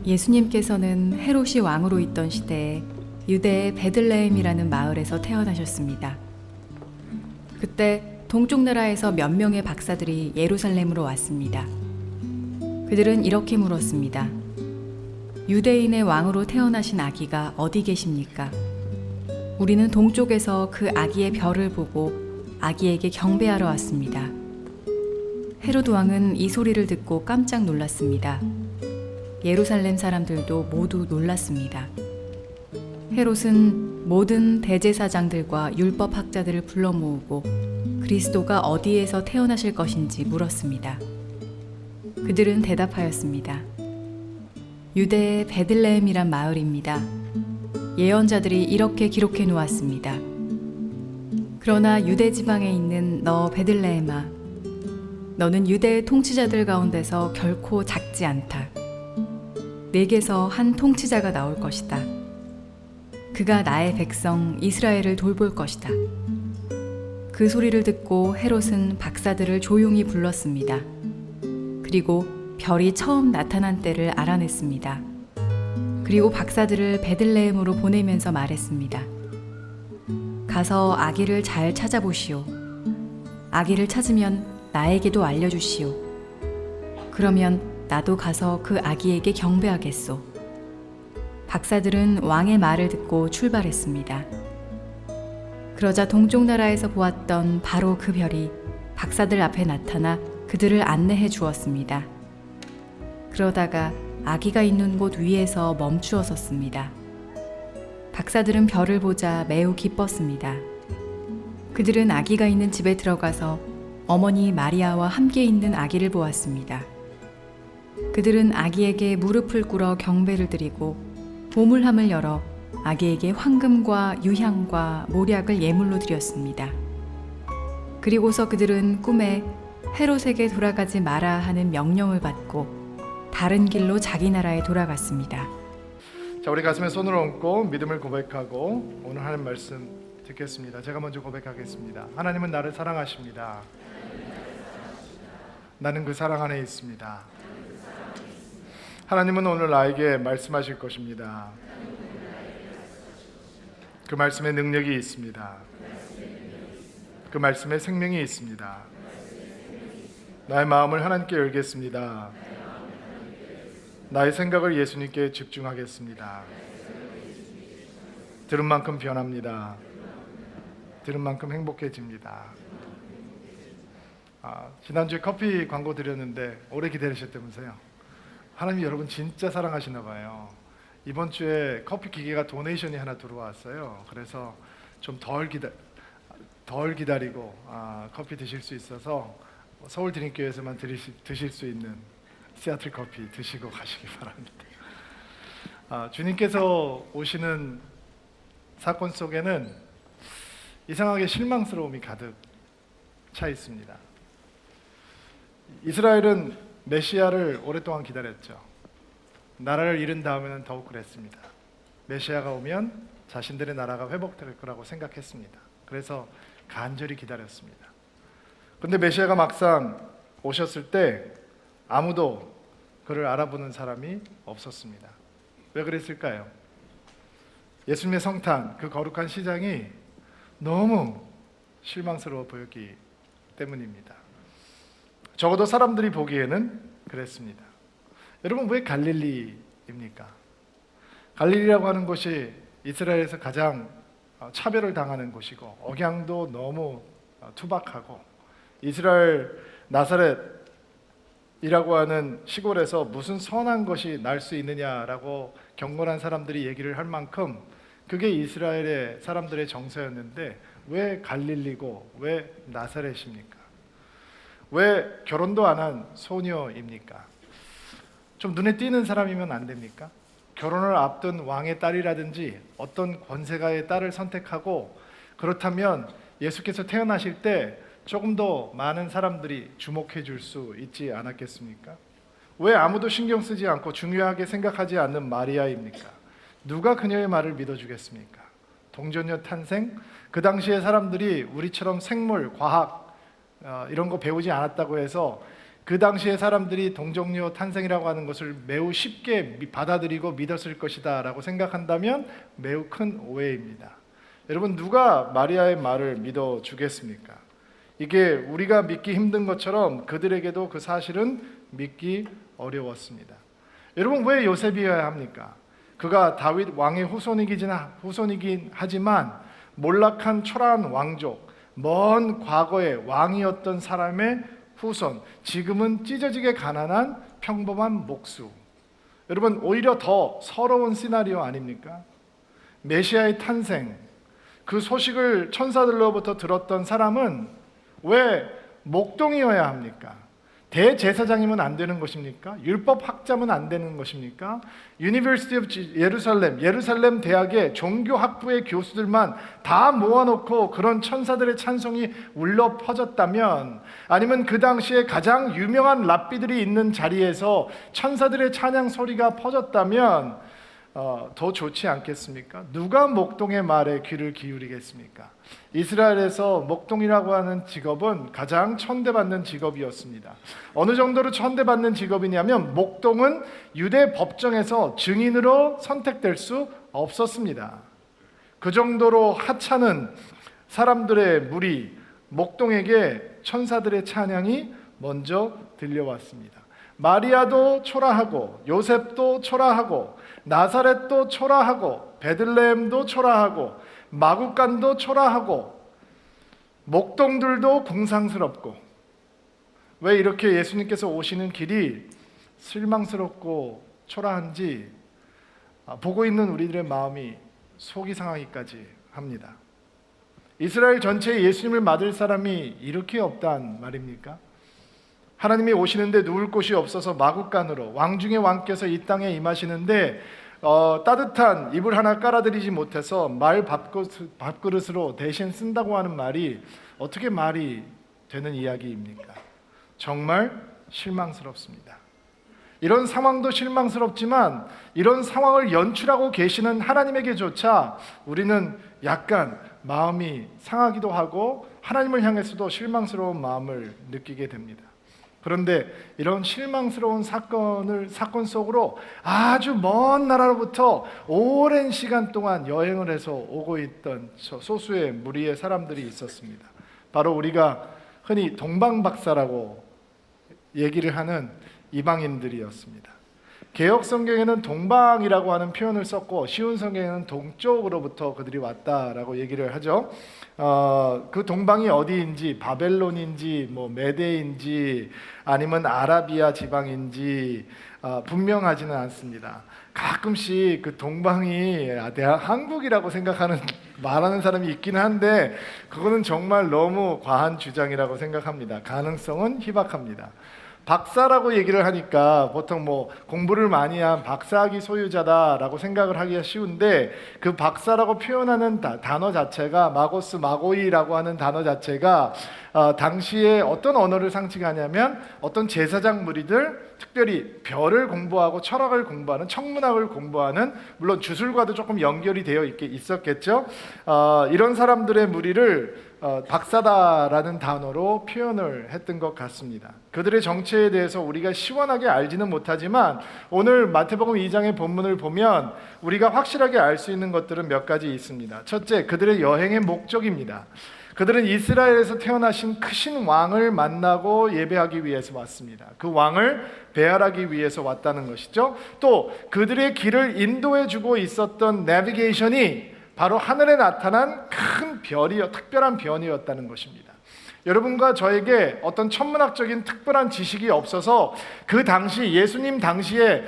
예수님께서는 헤롯이 왕으로 있던 시대에 유대의 베들레헴이라는 마을에서 태어나셨습니다. 그때 동쪽 나라에서 몇 명의 박사들이 예루살렘으로 왔습니다. 그들은 이렇게 물었습니다. 유대인의 왕으로 태어나신 아기가 어디 계십니까? 우리는 동쪽에서 그 아기의 별을 보고 아기에게 경배하러 왔습니다. 헤롯 왕은 이 소리를 듣고 깜짝 놀랐습니다. 예루살렘 사람들도 모두 놀랐습니다. 헤롯은 모든 대제사장들과 율법학자들을 불러 모으고 그리스도가 어디에서 태어나실 것인지 물었습니다. 그들은 대답하였습니다. 유대의 베들레헴이란 마을입니다. 예언자들이 이렇게 기록해 놓았습니다. 그러나 유대 지방에 있는 너 베들레헴아, 너는 유대의 통치자들 가운데서 결코 작지 않다. 내게서 한 통치자가 나올 것이다. 그가 나의 백성 이스라엘을 돌볼 것이다. 그 소리를 듣고 헤롯은 박사들을 조용히 불렀습니다. 그리고 별이 처음 나타난 때를 알아냈습니다. 그리고 박사들을 베들레헴으로 보내면서 말했습니다. 가서 아기를 잘 찾아보시오. 아기를 찾으면 나에게도 알려주시오. 그러면 나도 가서 그 아기에게 경배하겠소. 박사들은 왕의 말을 듣고 출발했습니다. 그러자 동쪽 나라에서 보았던 바로 그 별이 박사들 앞에 나타나 그들을 안내해 주었습니다. 그러다가 아기가 있는 곳 위에서 멈추어 섰습니다. 박사들은 별을 보자 매우 기뻤습니다. 그들은 아기가 있는 집에 들어가서 어머니 마리아와 함께 있는 아기를 보았습니다. 그들은 아기에게 무릎을 꿇어 경배를 드리고 보물함을 열어 아기에게 황금과 유향과 모략을 예물로 드렸습니다. 그리고서 그들은 꿈에 헤롯에게 돌아가지 마라 하는 명령을 받고 다른 길로 자기 나라에 돌아갔습니다. 자, 우리 가슴에 손을 얹고 믿음을 고백하고 오늘 하는 말씀 듣겠습니다. 제가 먼저 고백하겠습니다. 하나님은 나를 사랑하십니다. 나는 그 사랑 안에 있습니다. 하나님은 오늘 나에게 말씀하실 것입니다. 그 말씀에 능력이 있습니다. 그 말씀에 생명이 있습니다. 나의 마음을 하나님께 열겠습니다. 나의 생각을 예수님께 집중하겠습니다. 들은 만큼 변합니다. 들은 만큼 행복해집니다. 지난주에 커피 광고 드렸는데 오래 기다리셨다면서요. 하나님 여러분 진짜 사랑하시나 봐요. 이번 주에 커피 기계가 도네이션이 하나 들어왔어요. 그래서 좀 덜 기다리고 커피 드실 수 있어서 서울 드림교회에서만 드실 수 있는 시애틀 커피 드시고 가시기 바랍니다. 주님께서 오시는 사건 속에는 이상하게 실망스러움이 가득 차 있습니다. 이스라엘은 메시아를 오랫동안 기다렸죠. 나라를 잃은 다음에는 더욱 그랬습니다. 메시아가 오면 자신들의 나라가 회복될 거라고 생각했습니다. 그래서 간절히 기다렸습니다. 그런데 메시아가 막상 오셨을 때 아무도 그를 알아보는 사람이 없었습니다. 왜 그랬을까요? 예수님의 성탄, 그 거룩한 시장이 너무 실망스러워 보였기 때문입니다. 적어도 사람들이 보기에는 그랬습니다. 여러분, 왜 갈릴리입니까? 갈릴리라고 하는 곳이 이스라엘에서 가장 차별을 당하는 곳이고 억양도 너무 투박하고 이스라엘 나사렛이라고 하는 시골에서 무슨 선한 것이 날 수 있느냐라고 경건한 사람들이 얘기를 할 만큼 그게 이스라엘의 사람들의 정서였는데 왜 갈릴리고 왜 나사렛입니까? 왜 결혼도 안 한 소녀입니까? 좀 눈에 띄는 사람이면 안 됩니까? 결혼을 앞둔 왕의 딸이라든지 어떤 권세가의 딸을 선택하고 그렇다면 예수께서 태어나실 때 조금 더 많은 사람들이 주목해 줄 수 있지 않았겠습니까? 왜 아무도 신경 쓰지 않고 중요하게 생각하지 않는 마리아입니까? 누가 그녀의 말을 믿어주겠습니까? 동정녀 탄생, 그 당시에 사람들이 우리처럼 생물, 과학 이런 거 배우지 않았다고 해서 그 당시에 사람들이 동정녀 탄생이라고 하는 것을 매우 쉽게 받아들이고 믿었을 것이다 라고 생각한다면 매우 큰 오해입니다. 여러분, 누가 마리아의 말을 믿어주겠습니까? 이게 우리가 믿기 힘든 것처럼 그들에게도 그 사실은 믿기 어려웠습니다. 여러분, 왜 요셉이어야 합니까? 그가 다윗 왕의 후손이긴 하지만 몰락한 초라한 왕족, 먼 과거의 왕이었던 사람의 후손, 지금은 찢어지게 가난한 평범한 목수. 여러분, 오히려 더 서러운 시나리오 아닙니까? 메시아의 탄생, 그 소식을 천사들로부터 들었던 사람은 왜 목동이어야 합니까? 대제사장이면 안 되는 것입니까? 율법학자면 안 되는 것입니까? University of 예루살렘 대학의 종교학부의 교수들만 다 모아놓고 그런 천사들의 찬송이 울려 퍼졌다면, 아니면 그 당시에 가장 유명한 랍비들이 있는 자리에서 천사들의 찬양 소리가 퍼졌다면 더 좋지 않겠습니까? 누가 목동의 말에 귀를 기울이겠습니까? 이스라엘에서 목동이라고 하는 직업은 가장 천대받는 직업이었습니다. 어느 정도로 천대받는 직업이냐면 목동은 유대 법정에서 증인으로 선택될 수 없었습니다. 그 정도로 하찮은 사람들의 무리, 목동에게 천사들의 찬양이 먼저 들려왔습니다. 마리아도 초라하고 요셉도 초라하고 나사렛도 초라하고 베들레헴도 초라하고 마구간도 초라하고 목동들도 공상스럽고, 왜 이렇게 예수님께서 오시는 길이 실망스럽고 초라한지 보고 있는 우리들의 마음이 속이 상하기까지 합니다. 이스라엘 전체에 예수님을 맞을 사람이 이렇게 없단 말입니까? 하나님이 오시는데 누울 곳이 없어서 마구간으로 왕 중의 왕께서 이 땅에 임하시는데 따뜻한 이불 하나 깔아드리지 못해서 말 밥그릇으로 대신 쓴다고 하는 말이 어떻게 말이 되는 이야기입니까? 정말 실망스럽습니다. 이런 상황도 실망스럽지만 이런 상황을 연출하고 계시는 하나님에게조차 우리는 약간 마음이 상하기도 하고 하나님을 향해서도 실망스러운 마음을 느끼게 됩니다. 그런데 이런 실망스러운 사건 속으로 아주 먼 나라로부터 오랜 시간 동안 여행을 해서 오고 있던 소수의 무리의 사람들이 있었습니다. 바로 우리가 흔히 동방박사라고 얘기를 하는 이방인들이었습니다. 개역 성경에는 동방이라고 하는 표현을 썼고 쉬운 성경에는 동쪽으로부터 그들이 왔다라고 얘기를 하죠. 그 동방이 어디인지, 바벨론인지 메대인지 아니면 아라비아 지방인지 분명하지는 않습니다. 가끔씩 그 동방이 한국이라고 생각하는 말하는 사람이 있긴 한데 그거는 정말 너무 과한 주장이라고 생각합니다. 가능성은 희박합니다. 박사라고 얘기를 하니까 보통 공부를 많이 한 박사학위 소유자다라고 생각을 하기가 쉬운데, 그 박사라고 표현하는 단어 자체가 마고이라고 하는 단어 자체가 당시에 어떤 언어를 상징하냐면 어떤 제사장 무리들, 특별히 별을 공부하고 철학을 공부하는, 천문학을 공부하는, 물론 주술과도 조금 연결이 되어 있었겠죠. 이런 사람들의 무리를 박사다라는 단어로 표현을 했던 것 같습니다. 그들의 정체에 대해서 우리가 시원하게 알지는 못하지만 오늘 마태복음 2장의 본문을 보면 우리가 확실하게 알 수 있는 것들은 몇 가지 있습니다. 첫째, 그들의 여행의 목적입니다. 그들은 이스라엘에서 태어나신 크신 왕을 만나고 예배하기 위해서 왔습니다. 그 왕을 배알하기 위해서 왔다는 것이죠. 또 그들의 길을 인도해 주고 있었던 내비게이션이 바로 하늘에 나타난 큰 특별한 별이었다는 것입니다. 여러분과 저에게 어떤 천문학적인 특별한 지식이 없어서 그 당시 예수님 당시에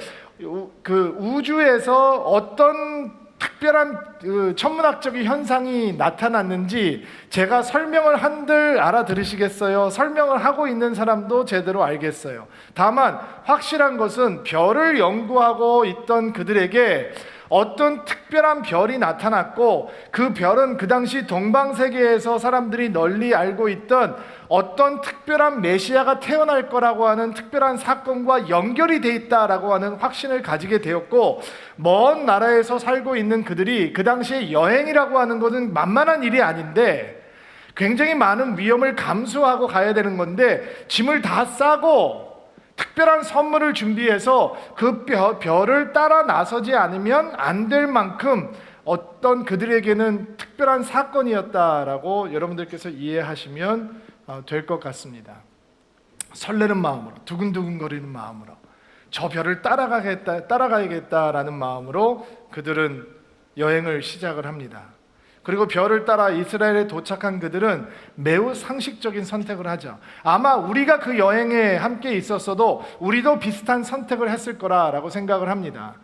그 우주에서 어떤 특별한 천문학적인 현상이 나타났는지 제가 설명을 한들 알아들으시겠어요? 설명을 하고 있는 사람도 제대로 알겠어요. 다만 확실한 것은 별을 연구하고 있던 그들에게 어떤 특별한 별이 나타났고, 그 별은 그 당시 동방세계에서 사람들이 널리 알고 있던 어떤 특별한 메시아가 태어날 거라고 하는 특별한 사건과 연결이 돼 있다라고 하는 확신을 가지게 되었고, 먼 나라에서 살고 있는 그들이 그 당시에 여행이라고 하는 것은 만만한 일이 아닌데 굉장히 많은 위험을 감수하고 가야 되는 건데 짐을 다 싸고 특별한 선물을 준비해서 그 별을 따라 나서지 않으면 안 될 만큼 어떤 그들에게는 특별한 사건이었다라고 여러분들께서 이해하시면 될 것 같습니다. 설레는 마음으로, 두근두근거리는 마음으로, 저 별을 따라가야겠다라는 마음으로 그들은 여행을 시작을 합니다. 그리고 별을 따라 이스라엘에 도착한 그들은 매우 상식적인 선택을 하죠. 아마 우리가 그 여행에 함께 있었어도 우리도 비슷한 선택을 했을 거라고 생각을 합니다.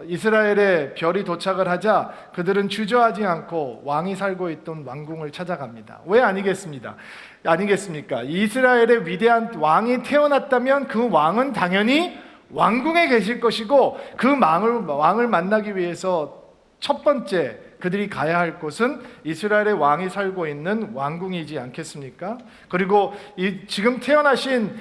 이스라엘에 별이 도착을 하자 그들은 주저하지 않고 왕이 살고 있던 왕궁을 찾아갑니다. 왜 아니겠습니까? 이스라엘의 위대한 왕이 태어났다면 그 왕은 당연히 왕궁에 계실 것이고, 그 왕을 만나기 위해서 첫 번째 그들이 가야 할 곳은 이스라엘의 왕이 살고 있는 왕궁이지 않겠습니까? 그리고 지금 태어나신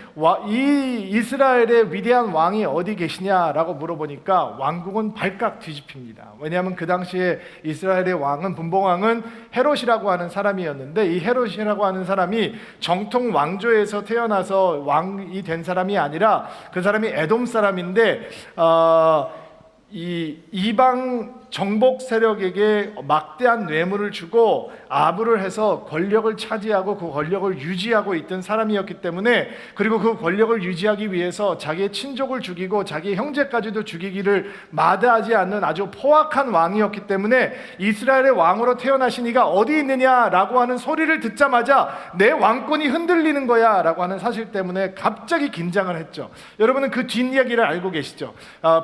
이 이스라엘의 위대한 왕이 어디 계시냐라고 물어보니까 왕궁은 발칵 뒤집힙니다. 왜냐하면 그 당시에 이스라엘의 왕은, 분봉왕은 헤롯이라고 하는 사람이었는데, 이 헤롯이라고 하는 사람이 정통 왕조에서 태어나서 왕이 된 사람이 아니라 그 사람이 에돔 사람인데, 이 이방 정복 세력에게 막대한 뇌물을 주고 아부를 해서 권력을 차지하고 그 권력을 유지하고 있던 사람이었기 때문에, 그리고 그 권력을 유지하기 위해서 자기의 친족을 죽이고 자기의 형제까지도 죽이기를 마다하지 않는 아주 포악한 왕이었기 때문에 이스라엘의 왕으로 태어나신 이가 어디 있느냐라고 하는 소리를 듣자마자 내 왕권이 흔들리는 거야 라고 하는 사실 때문에 갑자기 긴장을 했죠. 여러분은 그 뒷이야기를 알고 계시죠?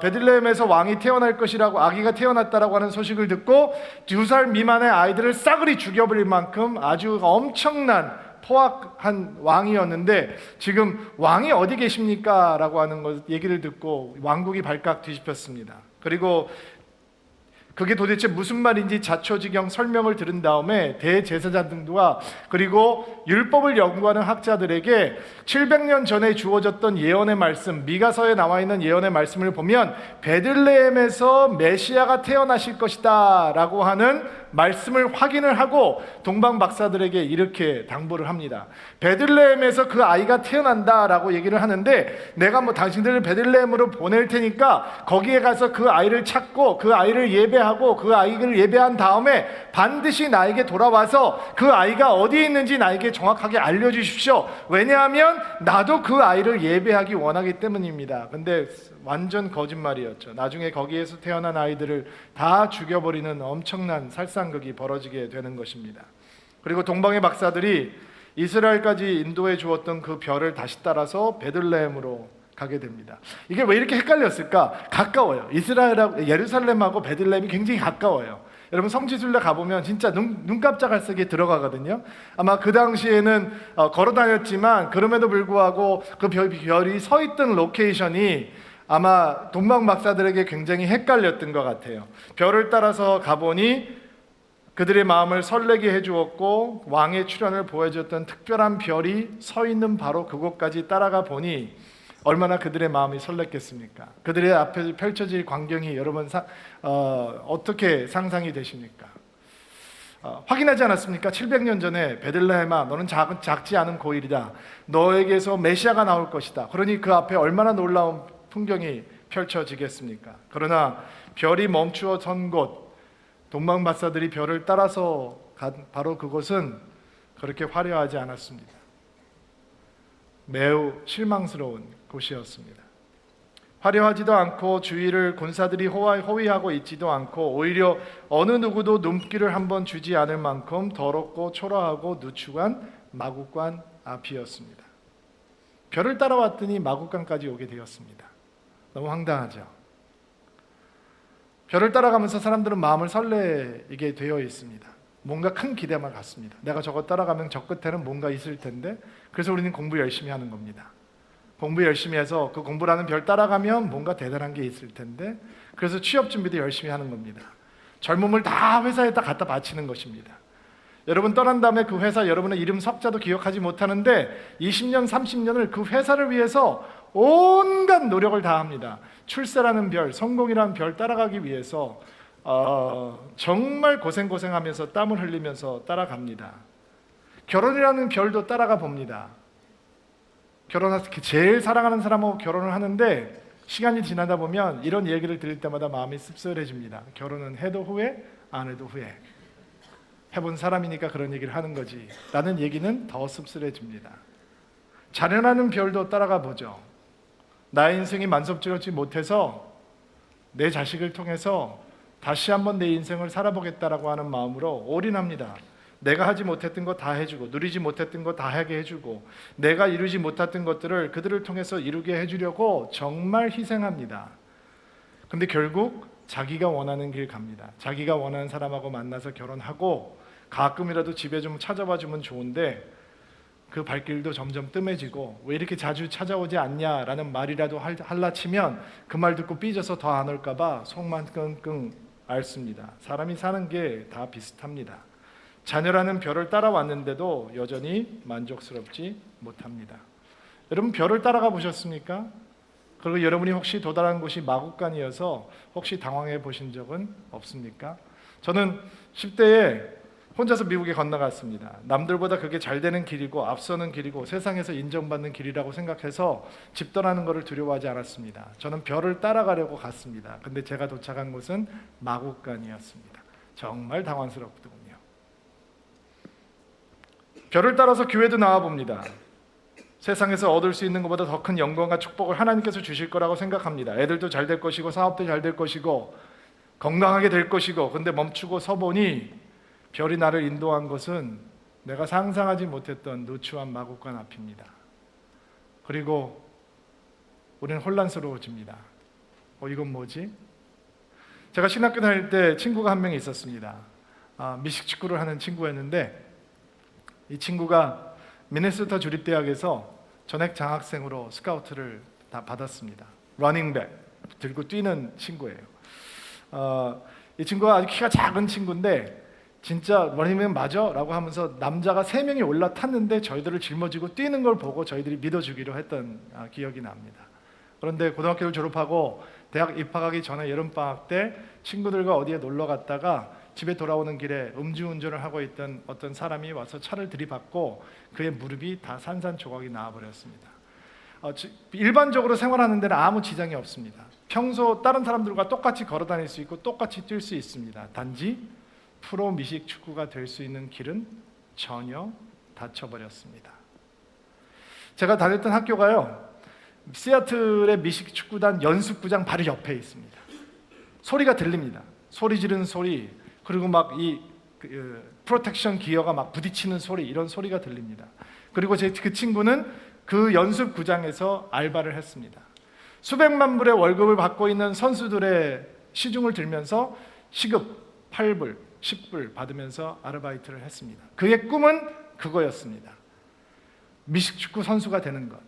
베들레헴에서 왕이 태어날 것이라고, 아기가 태어났다라고 하는 소식을 듣고 2살 미만의 아이들을 싸그리 죽여버릴 만큼 아주 엄청난 포악한 왕이었는데, 지금 왕이 어디 계십니까? 라고 하는 얘기를 듣고 왕국이 발칵 뒤집혔습니다. 그리고 그게 도대체 무슨 말인지 자초지경 설명을 들은 다음에 대제사장들과 그리고 율법을 연구하는 학자들에게 700년 전에 주어졌던 예언의 말씀, 미가서에 나와 있는 예언의 말씀을 보면 베들레헴에서 메시아가 태어나실 것이다 라고 하는 말씀을 확인을 하고 동방 박사들에게 이렇게 당부를 합니다. 베들레헴에서 그 아이가 태어난다라고 얘기를 하는데, 내가 당신들을 베들레헴으로 보낼 테니까 거기에 가서 그 아이를 찾고 그 아이를 예배하고 그 아이를 예배한 다음에 반드시 나에게 돌아와서 그 아이가 어디에 있는지 나에게 정확하게 알려주십시오. 왜냐하면 나도 그 아이를 예배하기 원하기 때문입니다. 근데 완전 거짓말이었죠. 나중에 거기에서 태어난 아이들을 다 죽여버리는 엄청난 살상극이 벌어지게 되는 것입니다. 그리고 동방의 박사들이 이스라엘까지 인도해 주었던 그 별을 다시 따라서 베들레헴으로 가게 됩니다. 이게 왜 이렇게 헷갈렸을까? 가까워요. 이스라엘하고 예루살렘하고 베들레헴이 굉장히 가까워요. 여러분 성지순례 가보면 진짜 눈 깜짝할 새게 들어가거든요. 아마 그 당시에는 걸어 다녔지만 그럼에도 불구하고 그 별이 서 있던 로케이션이 아마 동방 박사들에게 굉장히 헷갈렸던 것 같아요. 별을 따라서 가보니 그들의 마음을 설레게 해주었고 왕의 출현을 보여줬던 특별한 별이 서 있는 바로 그곳까지 따라가 보니 얼마나 그들의 마음이 설렜겠습니까? 그들의 앞에 펼쳐질 광경이 여러분 어떻게 상상이 되십니까? 확인하지 않았습니까? 700년 전에 베들레헴아, 너는 작지 않은 고일이다. 너에게서 메시아가 나올 것이다. 그러니 그 앞에 얼마나 놀라운 풍경이 펼쳐지겠습니까? 그러나 별이 멈추어 선 곳, 동방 박사들이 별을 따라서 간 바로 그곳은 그렇게 화려하지 않았습니다. 매우 실망스러운 곳이었습니다. 화려하지도 않고 주위를 군사들이 호위하고 있지도 않고 오히려 어느 누구도 눈길을 한번 주지 않을 만큼 더럽고 초라하고 누추한 마국간 앞이었습니다. 별을 따라왔더니 마국간까지 오게 되었습니다. 너무 황당하죠. 별을 따라가면서 사람들은 마음을 설레게 되어 있습니다. 뭔가 큰 기대만 갖습니다. 내가 저거 따라가면 저 끝에는 뭔가 있을 텐데, 그래서 우리는 공부 열심히 하는 겁니다. 공부 열심히 해서 그 공부라는 별 따라가면 뭔가 대단한 게 있을 텐데, 그래서 취업 준비도 열심히 하는 겁니다. 젊음을 다 회사에다 갖다 바치는 것입니다. 여러분 떠난 다음에 그 회사 여러분의 이름 석자도 기억하지 못하는데 20년, 30년을 그 회사를 위해서 온갖 노력을 다합니다. 출세라는 별, 성공이라는 별 따라가기 위해서 정말 고생하면서 땀을 흘리면서 따라갑니다. 결혼이라는 별도 따라가 봅니다. 결혼해서 제일 사랑하는 사람하고 결혼을 하는데 시간이 지나다 보면 이런 얘기를 들을 때마다 마음이 씁쓸해집니다. 결혼은 해도 후회, 안 해도 후회. 해본 사람이니까 그런 얘기를 하는 거지 라는 얘기는 더 씁쓸해집니다. 자녀라는 별도 따라가 보죠. 나의 인생이 만족스럽지 못해서 내 자식을 통해서 다시 한번 내 인생을 살아보겠다라고 하는 마음으로 올인합니다. 내가 하지 못했던 거 다 해주고 누리지 못했던 거 다 하게 해주고 내가 이루지 못했던 것들을 그들을 통해서 이루게 해주려고 정말 희생합니다. 근데 결국 자기가 원하는 길 갑니다. 자기가 원하는 사람하고 만나서 결혼하고 가끔이라도 집에 좀 찾아와 주면 좋은데 그 발길도 점점 뜸해지고 왜 이렇게 자주 찾아오지 않냐라는 말이라도 할라치면 그 말 듣고 삐져서 더 안 올까 봐 속만 끙끙 앓습니다. 사람이 사는 게 다 비슷합니다. 자녀라는 별을 따라왔는데도 여전히 만족스럽지 못합니다. 여러분 별을 따라가 보셨습니까? 그리고 여러분이 혹시 도달한 곳이 마국간이어서 혹시 당황해 보신 적은 없습니까? 저는 10대에 혼자서 미국에 건너갔습니다. 남들보다 그게 잘 되는 길이고 앞서는 길이고 세상에서 인정받는 길이라고 생각해서 집 떠나는 것을 두려워하지 않았습니다. 저는 별을 따라가려고 갔습니다. 근데 제가 도착한 곳은 마국간이었습니다. 정말 당황스럽더군요. 별을 따라서 교회도 나와봅니다. 세상에서 얻을 수 있는 것보다 더 큰 영광과 축복을 하나님께서 주실 거라고 생각합니다. 애들도 잘 될 것이고 사업도 잘 될 것이고 건강하게 될 것이고 근데 멈추고 서보니 별이 나를 인도한 것은 내가 상상하지 못했던 누추한 마국간 앞입니다. 그리고 우리는 혼란스러워집니다. 이건 뭐지? 제가 신학교 다닐 때 친구가 한 명 있었습니다. 미식 축구를 하는 친구였는데 이 친구가 미네소타 주립대학에서 전액 장학생으로 스카우트를 다 받았습니다. 러닝백 들고 뛰는 친구예요. 이 친구가 아주 키가 작은 친구인데 진짜 러닝백 맞아? 라고 하면서 남자가 3명이 올라탔는데 저희들을 짊어지고 뛰는 걸 보고 저희들이 믿어주기로 했던 기억이 납니다. 그런데 고등학교를 졸업하고 대학 입학하기 전에 여름방학 때 친구들과 어디에 놀러 갔다가 집에 돌아오는 길에 음주운전을 하고 있던 어떤 사람이 와서 차를 들이받고 그의 무릎이 다 산산조각이 나와버렸습니다. 일반적으로 생활하는 데는 아무 지장이 없습니다. 평소 다른 사람들과 똑같이 걸어 다닐 수 있고 똑같이 뛸 수 있습니다. 단지 프로 미식 축구가 될 수 있는 길은 전혀 닫혀버렸습니다. 제가 다녔던 학교가요, 시애틀의 미식 축구단 연습구장 바로 옆에 있습니다. 소리가 들립니다. 소리 지르는 소리, 그리고 막 이 프로텍션 기어가 막 부딪히는 소리, 이런 소리가 들립니다. 그리고 그 친구는 그 연습구장에서 알바를 했습니다. 수백만 불의 월급을 받고 있는 선수들의 시중을 들면서 시급 8불, 10불 받으면서 아르바이트를 했습니다. 그의 꿈은 그거였습니다. 미식축구 선수가 되는 것.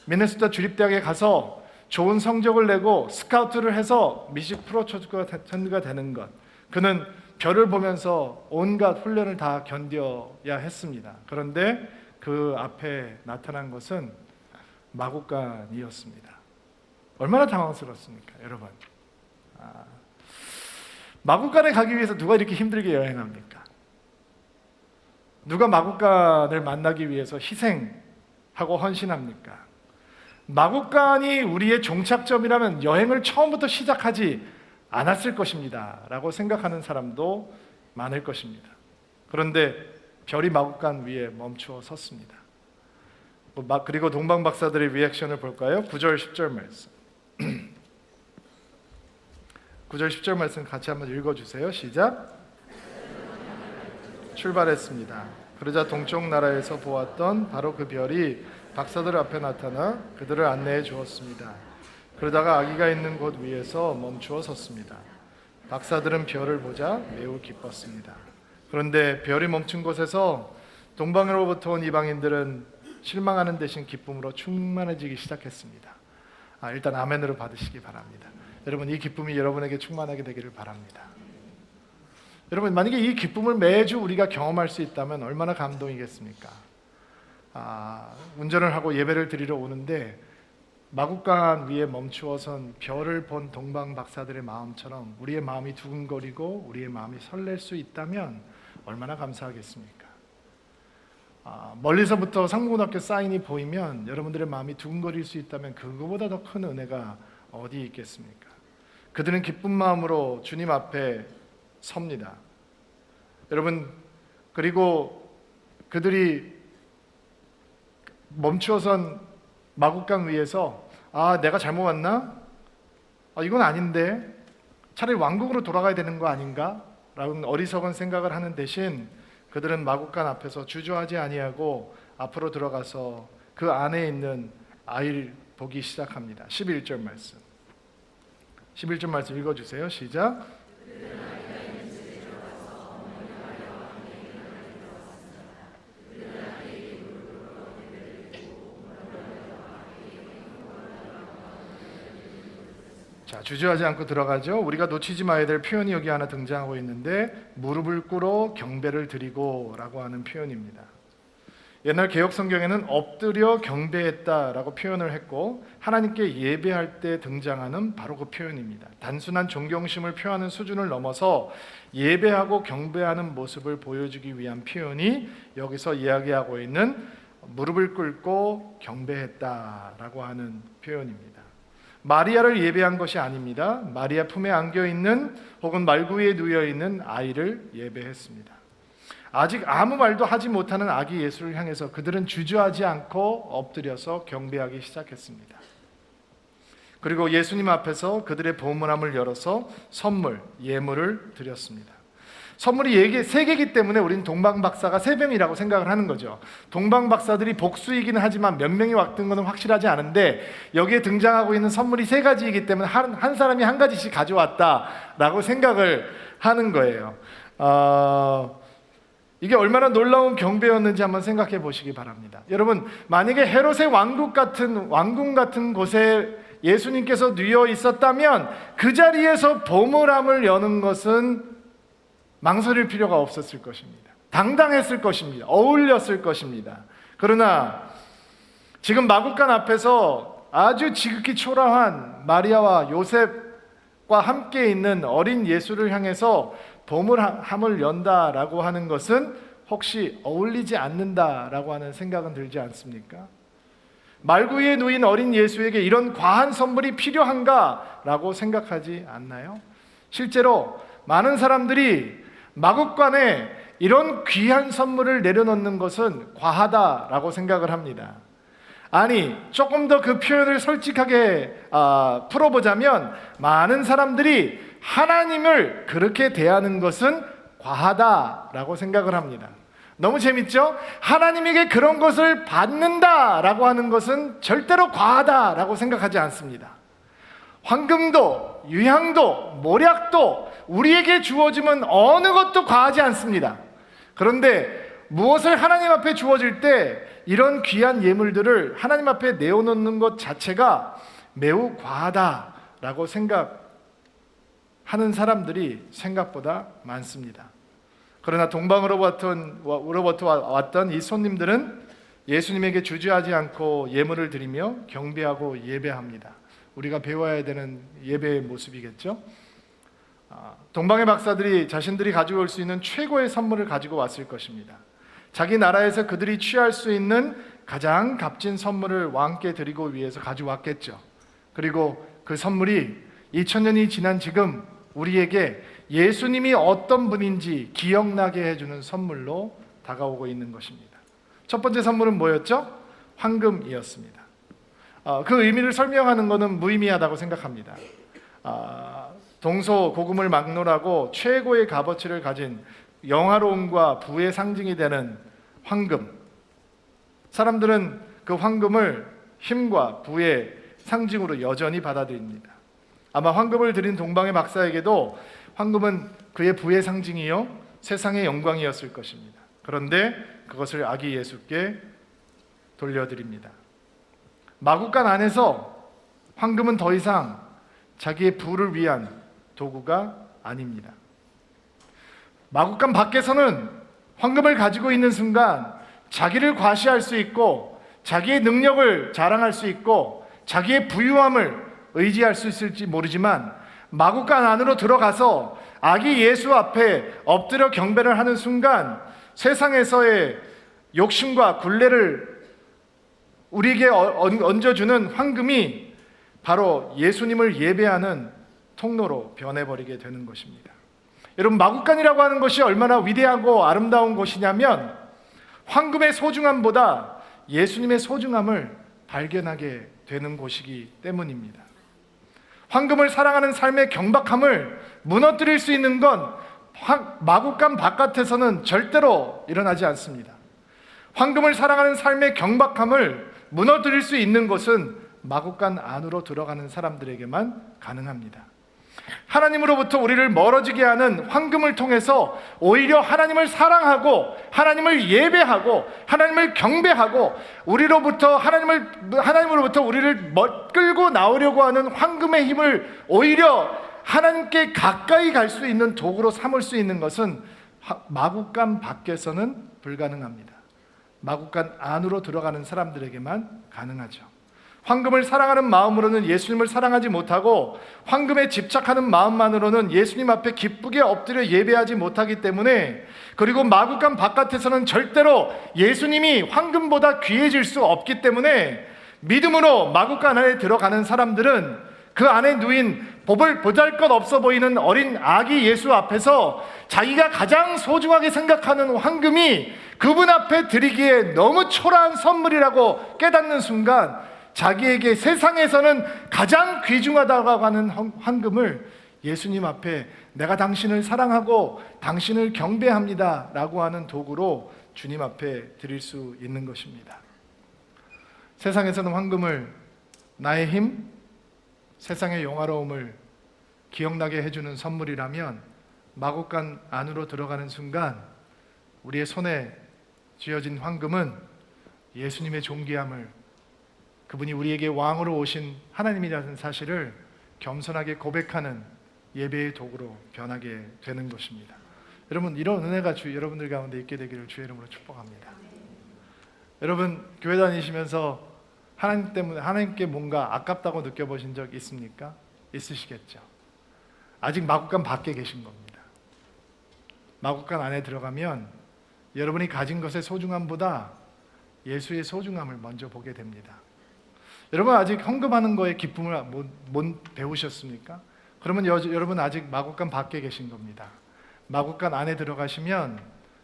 미네소타 주립대학에 가서 좋은 성적을 내고 스카우트를 해서 미식 프로 선수가 되는 것. 그는 별을 보면서 온갖 훈련을 다 견뎌야 했습니다. 그런데 그 앞에 나타난 것은 마국간이었습니다. 얼마나 당황스럽습니까, 여러분? 마국간에 가기 위해서 누가 이렇게 힘들게 여행합니까? 누가 마국간을 만나기 위해서 희생하고 헌신합니까? 마국간이 우리의 종착점이라면 여행을 처음부터 시작하지 않았을 것입니다 라고 생각하는 사람도 많을 것입니다. 그런데 별이 마국간 위에 멈추어 섰습니다. 그리고 동방 박사들의 리액션을 볼까요? 9절 10절 말씀 9절 10절 말씀 같이 한번 읽어주세요. 시작. 출발했습니다. 그러자 동쪽 나라에서 보았던 바로 그 별이 박사들 앞에 나타나 그들을 안내해 주었습니다. 그러다가 아기가 있는 곳 위에서 멈추어 섰습니다. 박사들은 별을 보자 매우 기뻤습니다. 그런데 별이 멈춘 곳에서 동방으로부터 온 이방인들은 실망하는 대신 기쁨으로 충만해지기 시작했습니다. 일단 아멘으로 받으시기 바랍니다. 여러분, 이 기쁨이 여러분에게 충만하게 되기를 바랍니다. 여러분, 만약에 이 기쁨을 매주 우리가 경험할 수 있다면 얼마나 감동이겠습니까? 운전을 하고 예배를 드리러 오는데 마국간 위에 멈추어선 별을 본 동방 박사들의 마음처럼 우리의 마음이 두근거리고 우리의 마음이 설렐 수 있다면 얼마나 감사하겠습니까? 멀리서부터 상무고등학교 사인이 보이면 여러분들의 마음이 두근거릴 수 있다면 그거보다 더 큰 은혜가 어디 있겠습니까? 그들은 기쁜 마음으로 주님 앞에 섭니다. 여러분, 그리고 그들이 멈추어선 마국강 위에서 내가 잘못 왔나? 이건 아닌데 차라리 왕국으로 돌아가야 되는 거 아닌가? 라는 어리석은 생각을 하는 대신 그들은 마국간 앞에서 주저하지 아니하고 앞으로 들어가서 그 안에 있는 아이를 보기 시작합니다. 11절 말씀. 11절 말씀 읽어주세요. 시작. 자, 주저하지 않고 들어가죠. 우리가 놓치지 말아야 될 표현이 여기 하나 등장하고 있는데 무릎을 꿇어 경배를 드리고 라고 하는 표현입니다. 옛날 개혁 성경에는 엎드려 경배했다라고 표현을 했고 하나님께 예배할 때 등장하는 바로 그 표현입니다. 단순한 존경심을 표하는 수준을 넘어서 예배하고 경배하는 모습을 보여주기 위한 표현이 여기서 이야기하고 있는 무릎을 꿇고 경배했다라고 하는 표현입니다. 마리아를 예배한 것이 아닙니다. 마리아 품에 안겨있는 혹은 말구이에 누워있는 아이를 예배했습니다. 아직 아무 말도 하지 못하는 아기 예수를 향해서 그들은 주저하지 않고 엎드려서 경배하기 시작했습니다. 그리고 예수님 앞에서 그들의 보물함을 열어서 선물, 예물을 드렸습니다. 선물이 3개이기 때문에 우리는 동방박사가 3명이라고 생각을 하는 거죠. 동방박사들이 복수이기는 하지만 몇 명이 왔던 것은 확실하지 않은데 여기에 등장하고 있는 선물이 3가지이기 때문에 한 사람이 한 가지씩 가져왔다라고 생각을 하는 거예요. 이게 얼마나 놀라운 경배였는지 한번 생각해 보시기 바랍니다. 여러분, 만약에 헤롯의 왕궁 같은 곳에 예수님께서 누워 있었다면 그 자리에서 보물함을 여는 것은 망설일 필요가 없었을 것입니다. 당당했을 것입니다. 어울렸을 것입니다. 그러나 지금 마국간 앞에서 아주 지극히 초라한 마리아와 요셉과 함께 있는 어린 예수를 향해서 보물함을 연다라고 하는 것은 혹시 어울리지 않는다라고 하는 생각은 들지 않습니까? 말구이에 누인 어린 예수에게 이런 과한 선물이 필요한가라고 생각하지 않나요? 실제로 많은 사람들이 마국간에 이런 귀한 선물을 내려놓는 것은 과하다라고 생각을 합니다. 아니, 조금 더 그 표현을 솔직하게 풀어보자면 많은 사람들이 하나님을 그렇게 대하는 것은 과하다라고 생각을 합니다. 너무 재밌죠? 하나님에게 그런 것을 받는다라고 하는 것은 절대로 과하다라고 생각하지 않습니다. 황금도, 유향도, 몰약도 우리에게 주어지면 어느 것도 과하지 않습니다. 그런데 무엇을 하나님 앞에 주어질 때 이런 귀한 예물들을 하나님 앞에 내어놓는 것 자체가 매우 과하다라고 생각하는 사람들이 생각보다 많습니다. 그러나 동방으로부터 왔던 이 손님들은 예수님에게 주저하지 않고 예물을 드리며 경배하고 예배합니다. 우리가 배워야 되는 예배의 모습이겠죠. 동방의 박사들이 자신들이 가지고 올 수 있는 최고의 선물을 가지고 왔을 것입니다. 자기 나라에서 그들이 취할 수 있는 가장 값진 선물을 왕께 드리고 위해서 가져왔겠죠. 그리고 그 선물이 2000년이 지난 지금 우리에게 예수님이 어떤 분인지 기억나게 해주는 선물로 다가오고 있는 것입니다. 첫 번째 선물은 뭐였죠? 황금이었습니다. 그 의미를 설명하는 것은 무의미하다고 생각합니다. 동서고금을 막론하고 최고의 값어치를 가진 영화로움과 부의 상징이 되는 황금. 사람들은 그 황금을 힘과 부의 상징으로 여전히 받아들입니다. 아마 황금을 드린 동방의 박사에게도 황금은 그의 부의 상징이요 세상의 영광이었을 것입니다. 그런데 그것을 아기 예수께 돌려드립니다. 마국간 안에서 황금은 더 이상 자기의 부를 위한 도구가 아닙니다. 마국간 밖에서는 황금을 가지고 있는 순간 자기를 과시할 수 있고 자기의 능력을 자랑할 수 있고 자기의 부유함을 의지할 수 있을지 모르지만 마국간 안으로 들어가서 아기 예수 앞에 엎드려 경배를 하는 순간 세상에서의 욕심과 굴레를 우리에게 얹어주는 황금이 바로 예수님을 예배하는 통로로 변해버리게 되는 것입니다. 여러분, 마구간이라고 하는 것이 얼마나 위대하고 아름다운 것이냐면 황금의 소중함보다 예수님의 소중함을 발견하게 되는 곳이기 때문입니다. 황금을 사랑하는 삶의 경박함을 무너뜨릴 수 있는 건 마구간 바깥에서는 절대로 일어나지 않습니다. 황금을 사랑하는 삶의 경박함을 무너뜨릴 수 있는 것은 마구간 안으로 들어가는 사람들에게만 가능합니다. 하나님으로부터 우리를 멀어지게 하는 황금을 통해서 오히려 하나님을 사랑하고 하나님을 예배하고 하나님을 경배하고 하나님으로부터 우리를 끌고 나오려고 하는 황금의 힘을 오히려 하나님께 가까이 갈 수 있는 도구로 삼을 수 있는 것은 마구간 밖에서는 불가능합니다. 마구간 안으로 들어가는 사람들에게만 가능하죠. 황금을 사랑하는 마음으로는 예수님을 사랑하지 못하고 황금에 집착하는 마음만으로는 예수님 앞에 기쁘게 엎드려 예배하지 못하기 때문에, 그리고 마구간 바깥에서는 절대로 예수님이 황금보다 귀해질 수 없기 때문에 믿음으로 마구간 안에 들어가는 사람들은 그 안에 누인 보잘것없어 보이는 어린 아기 예수 앞에서 자기가 가장 소중하게 생각하는 황금이 그분 앞에 드리기에 너무 초라한 선물이라고 깨닫는 순간 자기에게 세상에서는 가장 귀중하다고 하는 황금을 예수님 앞에 내가 당신을 사랑하고 당신을 경배합니다 라고 하는 도구로 주님 앞에 드릴 수 있는 것입니다. 세상에서는 황금을 나의 힘, 세상의 영화로움을 기억나게 해주는 선물이라면, 마구간 안으로 들어가는 순간 우리의 손에 쥐어진 황금은 예수님의 존귀함을, 그분이 우리에게 왕으로 오신 하나님이라는 사실을 겸손하게 고백하는 예배의 도구로 변하게 되는 것입니다. 여러분, 이런 은혜가 여러분들 가운데 있게 되기를 주의 이름으로 축복합니다. 여러분, 교회 다니시면서 하나님 때문에 하나님께 뭔가 아깝다고 느껴보신 적 있습니까? 있으시겠죠. 아직 마구간 밖에 계신 겁니다. 마구간 안에 들어가면 여러분이 가진 것의 소중함보다 예수의 소중함을 먼저 보게 됩니다. 여러분, 아직 헌금하는 거에 기쁨을 못 배우셨습니까? 그러면 여러분 아직 마구간 밖에 계신 겁니다. 마구간 안에 들어가시면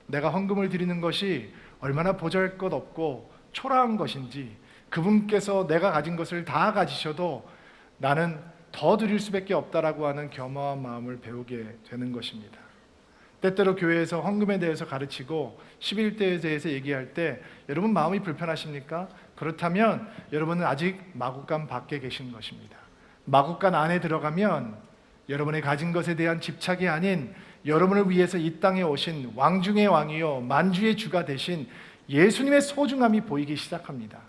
내가 헌금을 드리는 것이 얼마나 보잘것없고 초라한 것인지, 그분께서 내가 가진 것을 다 가지셔도 나는 더 드릴 수밖에 없다라고 하는 겸허한 마음을 배우게 되는 것입니다. 때때로 교회에서 헌금에 대해서 가르치고 11대에 대해서 얘기할 때 여러분 마음이 불편하십니까? 그렇다면 여러분은 아직 마구간 밖에 계신 것입니다. 마구간 안에 들어가면 여러분의 가진 것에 대한 집착이 아닌 여러분을 위해서 이 땅에 오신 왕 중의 왕이요 만주의 주가 되신 예수님의 소중함이 보이기 시작합니다.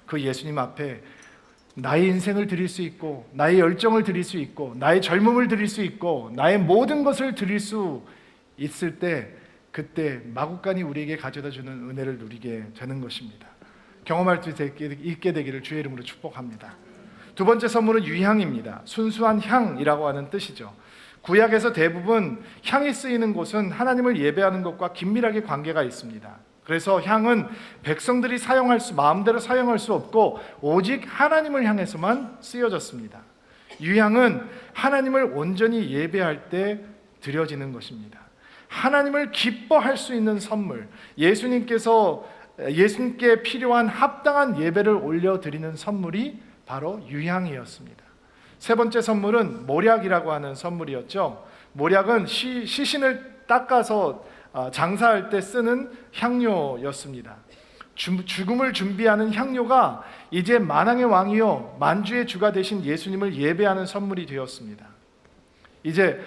그 예수님 앞에 나의 인생을 드릴 수 있고, 나의 열정을 드릴 수 있고, 나의 젊음을 드릴 수 있고, 나의 모든 것을 드릴 수 있을 때, 그때 마구간이 우리에게 가져다 주는 은혜를 누리게 되는 것입니다. 경험할 수 있게 되기를 주의 이름으로 축복합니다. 두 번째 선물은 유향입니다. 순수한 향이라고 하는 뜻이죠. 구약에서 대부분 향이 쓰이는 곳은 하나님을 예배하는 것과 긴밀하게 관계가 있습니다. 그래서 향은 백성들이 마음대로 사용할 수 없고 오직 하나님을 향해서만 쓰여졌습니다. 유향은 하나님을 온전히 예배할 때 드려지는 것입니다. 하나님을 기뻐할 수 있는 선물, 예수님께 필요한 합당한 예배를 올려드리는 선물이 바로 유향이었습니다. 세 번째 선물은 모략이라고 하는 선물이었죠. 모략은 시신을 닦아서 장사할 때 쓰는 향료였습니다. 죽음을 준비하는 향료가 이제 만왕의 왕이요 만주의 주가 되신 예수님을 예배하는 선물이 되었습니다. 이제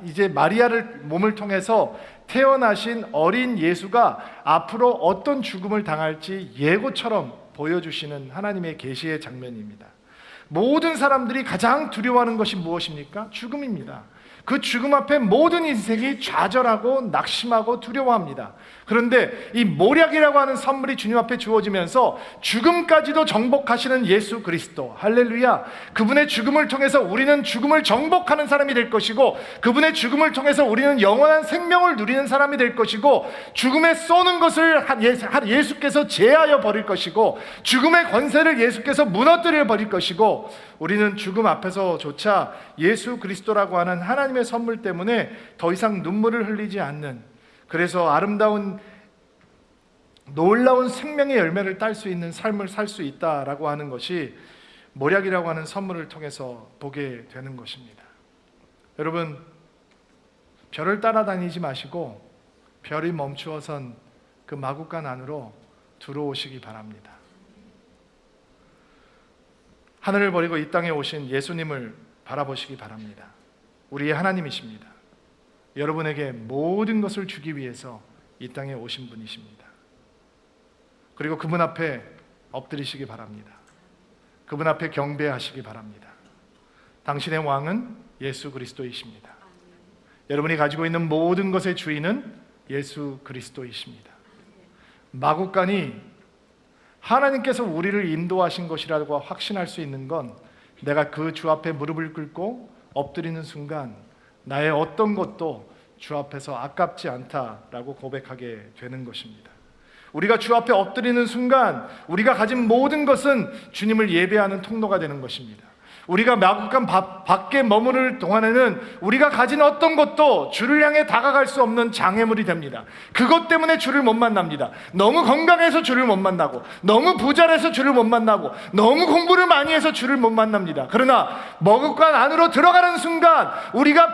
이제 마리아를 몸을 통해서 태어나신 어린 예수가 앞으로 어떤 죽음을 당할지 예고처럼 보여주시는 하나님의 계시의 장면입니다. 모든 사람들이 가장 두려워하는 것이 무엇입니까? 죽음입니다. 그 죽음 앞에 모든 인생이 좌절하고 낙심하고 두려워합니다. 그런데 이 모략이라고 하는 선물이 주님 앞에 주어지면서 죽음까지도 정복하시는 예수 그리스도, 할렐루야, 그분의 죽음을 통해서 우리는 죽음을 정복하는 사람이 될 것이고, 그분의 죽음을 통해서 우리는 영원한 생명을 누리는 사람이 될 것이고, 죽음에 쏘는 것을 예수께서 제하여 버릴 것이고, 죽음의 권세를 예수께서 무너뜨려 버릴 것이고, 우리는 죽음 앞에서조차 예수 그리스도라고 하는 하나님의 선물 때문에 더 이상 눈물을 흘리지 않는, 그래서 아름다운 놀라운 생명의 열매를 딸 수 있는 삶을 살 수 있다라고 하는 것이 모략이라고 하는 선물을 통해서 보게 되는 것입니다. 여러분, 별을 따라다니지 마시고 별이 멈추어선 그 마구간 안으로 들어오시기 바랍니다. 하늘을 버리고 이 땅에 오신 예수님을 바라보시기 바랍니다. 우리의 하나님이십니다. 여러분에게 모든 것을 주기 위해서 이 땅에 오신 분이십니다. 그리고 그분 앞에 엎드리시기 바랍니다. 그분 앞에 경배하시기 바랍니다. 당신의 왕은 예수 그리스도이십니다. 여러분이 가지고 있는 모든 것의 주인은 예수 그리스도이십니다. 마구간이 하나님께서 우리를 인도하신 것이라고 확신할 수 있는 건, 내가 그 주 앞에 무릎을 꿇고 엎드리는 순간 나의 어떤 것도 주 앞에서 아깝지 않다라고 고백하게 되는 것입니다. 우리가 주 앞에 엎드리는 순간 우리가 가진 모든 것은 주님을 예배하는 통로가 되는 것입니다. 우리가 마구간 밖에 머무를 동안에는 우리가 가진 어떤 것도 주를 향해 다가갈 수 없는 장애물이 됩니다. 그것 때문에 주를 못 만납니다. 너무 건강해서 주를 못 만나고, 너무 부자라서 주를 못 만나고, 너무 공부를 많이 해서 주를 못 만납니다. 그러나 머구간 안으로 들어가는 순간 우리가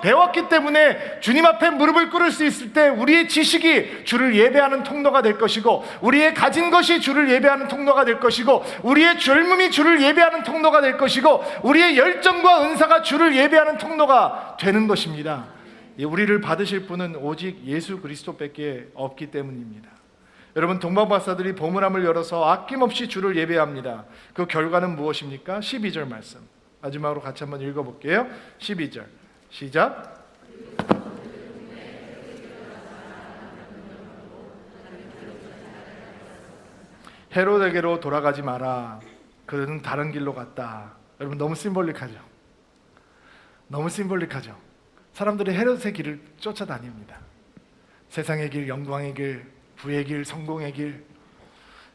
배웠기 때문에 주님 앞에 무릎을 꿇을 수 있을 때 우리의 지식이 주를 예배하는 통로가 될 것이고, 우리의 가진 것이 주를 예배하는 통로가 될 것이고, 우리의 젊음이 주를 예배하는 통로가 될 것이고, 우리의 열정과 은사가 주를 예배하는 통로가 되는 것입니다. 우리를 받으실 분은 오직 예수 그리스도밖에 없기 때문입니다. 여러분, 동방박사들이 보물함을 열어서 아낌없이 주를 예배합니다. 그 결과는 무엇입니까? 12절 말씀 마지막으로 같이 한번 읽어볼게요. 12절 시작. 헤롯에게로 돌아가지 마라. 그는 다른 길로 갔다. 여러분, 너무 심볼릭하죠? 너무 심볼릭하죠? 사람들이 헤롯의 길을 쫓아다닙니다. 세상의 길, 영광의 길, 부의 길, 성공의 길,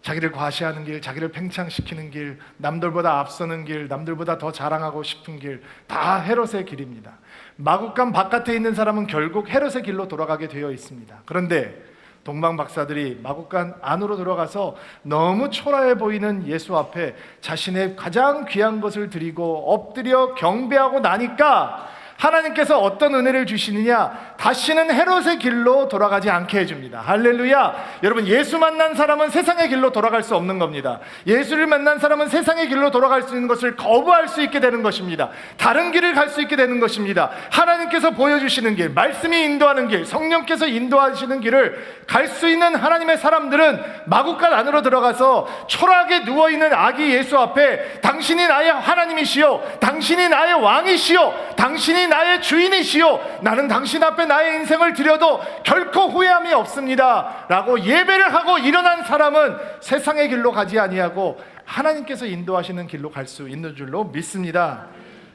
자기를 과시하는 길, 자기를 팽창시키는 길, 남들보다 앞서는 길, 남들보다 더 자랑하고 싶은 길, 다 헤롯의 길입니다. 마구간 바깥에 있는 사람은 결국 헤롯의 길로 돌아가게 되어 있습니다. 그런데 동방 박사들이 마구간 안으로 들어가서 너무 초라해 보이는 예수 앞에 자신의 가장 귀한 것을 드리고 엎드려 경배하고 나니까 하나님께서 어떤 은혜를 주시느냐, 다시는 헤롯의 길로 돌아가지 않게 해줍니다. 할렐루야. 여러분, 예수 만난 사람은 세상의 길로 돌아갈 수 없는 겁니다. 예수를 만난 사람은 세상의 길로 돌아갈 수 있는 것을 거부할 수 있게 되는 것입니다. 다른 길을 갈 수 있게 되는 것입니다. 하나님께서 보여주시는 길, 말씀이 인도하는 길, 성령께서 인도하시는 길을 갈 수 있는 하나님의 사람들은 마구간 안으로 들어가서 초라하게 누워있는 아기 예수 앞에 당신이 나의 하나님이시요, 당신이 나의 왕이시요, 당신이 나의 주인이시요, 나는 당신 앞에 나의 인생을 드려도 결코 후회함이 없습니다 라고 예배를 하고 일어난 사람은 세상의 길로 가지 아니하고 하나님께서 인도하시는 길로 갈 수 있는 줄로 믿습니다.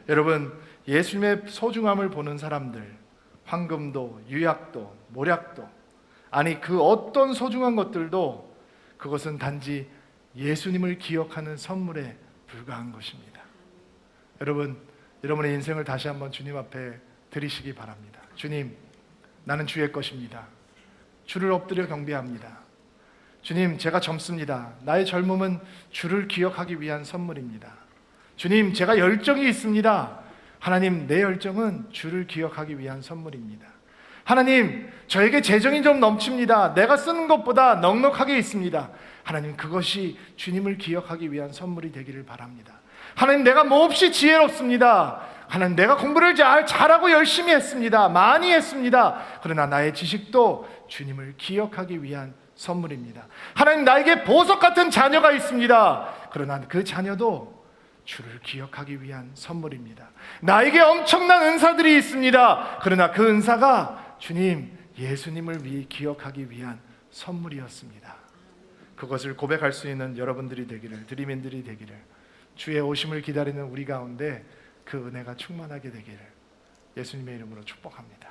여러분, 예수님의 소중함을 보는 사람들, 황금도 유약도 모략도, 아니 그 어떤 소중한 것들도 그것은 단지 예수님을 기억하는 선물에 불과한 것입니다. 여러분의 인생을 다시 한번 주님 앞에 드리시기 바랍니다. 주님, 나는 주의 것입니다. 주를 엎드려 경배합니다. 주님, 제가 젊습니다. 나의 젊음은 주를 기억하기 위한 선물입니다. 주님, 제가 열정이 있습니다. 하나님, 내 열정은 주를 기억하기 위한 선물입니다. 하나님, 저에게 재정이 좀 넘칩니다. 내가 쓰는 것보다 넉넉하게 있습니다. 하나님, 그것이 주님을 기억하기 위한 선물이 되기를 바랍니다. 하나님, 내가 몹시 지혜롭습니다. 하나님, 내가 공부를 잘하고 열심히 했습니다. 많이 했습니다. 그러나 나의 지식도 주님을 기억하기 위한 선물입니다. 하나님, 나에게 보석 같은 자녀가 있습니다. 그러나 그 자녀도 주를 기억하기 위한 선물입니다. 나에게 엄청난 은사들이 있습니다. 그러나 그 은사가 주님, 예수님을 기억하기 위한 선물이었습니다. 그것을 고백할 수 있는 여러분들이 되기를, 드림인들이 되기를, 주의 오심을 기다리는 우리 가운데 그 은혜가 충만하게 되기를 예수님의 이름으로 축복합니다.